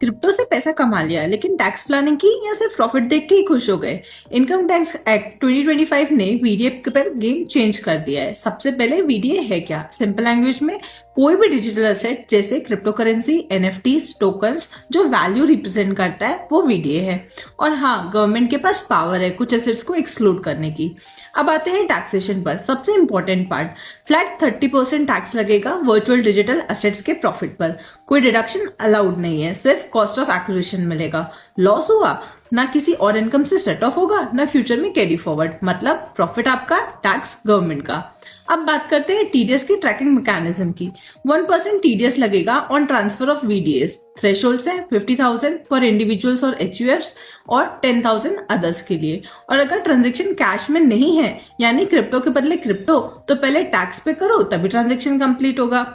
Crypto से पैसा कमा लिया लेकिन टैक्स प्लानिंग की या सिर्फ प्रॉफिट देख के ही खुश हो गए। इनकम टैक्स एक्ट 2025 ने वीडीए पर गेम चेंज कर दिया है। सबसे पहले वीडीए है क्या? सिंपल लैंग्वेज में कोई भी डिजिटल एसेट जैसे क्रिप्टो करेंसी, एनएफटीज, टोकन्स जो वैल्यू रिप्रेजेंट करता है वो वीडीए है। और हाँ, गवर्नमेंट के पास पावर है कुछ एसेट्स को एक्सक्लूड करने की। अब आते हैं टैक्सेशन पर। सबसे इंपॉर्टेंट पार्ट, फ्लैट 30% टैक्स लगेगा वर्चुअल डिजिटल एसेट्स के प्रॉफिट पर। कोई डिडक्शन अलाउड नहीं है, सिर्फ कॉस्ट ऑफ एक्विजिशन मिलेगा। लॉस हुआ ना किसी और इनकम से सेट ऑफ होगा ना फ्यूचर में कैरी फॉरवर्ड, मतलब प्रॉफिट आपका, टैक्स गवर्नमेंट का। अब बात करते हैं टीडीएस की ट्रैकिंग मैकेनिज्म की। 1% टीडीएस लगेगा on transfer of VDS. Thresholds है 50,000 फॉर इंडिविजुअल्स और एचयूएफ्स और 10,000 अदर्स के लिए। और अगर ट्रांजेक्शन कैश में नहीं है यानी क्रिप्टो के बदले क्रिप्टो, तो पहले टैक्स पे करो तभी ट्रांजेक्शन कंप्लीट होगा।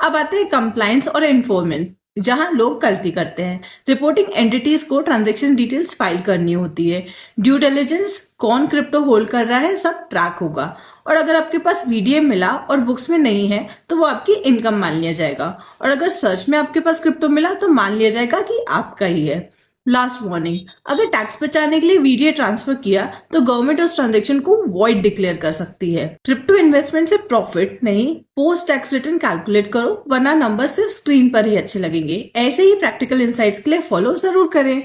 अब आते हैं कंप्लायंस और एनफोर्समेंट, जहां लोग गलती करते हैं। रिपोर्टिंग एंटिटीज को ट्रांजैक्शन डिटेल्स फाइल करनी होती है। ड्यू डिलिजेंस, कौन क्रिप्टो होल्ड कर रहा है, सब ट्रैक होगा। और अगर आपके पास वीडीए मिला और बुक्स में नहीं है तो वो आपकी इनकम मान लिया जाएगा। और अगर सर्च में आपके पास क्रिप्टो मिला तो मान लिया जाएगा कि आपका ही है। लास्ट वार्निंग, अगर टैक्स बचाने के लिए वीडीए ट्रांसफर किया तो गवर्नमेंट उस ट्रांजैक्शन को वॉइड डिक्लेयर कर सकती है। क्रिप्टो इन्वेस्टमेंट से प्रॉफिट नहीं, पोस्ट टैक्स रिटर्न कैलकुलेट करो, वरना नंबर सिर्फ स्क्रीन पर ही अच्छे लगेंगे। ऐसे ही प्रैक्टिकल इंसाइट्स के लिए फॉलो जरूर करें।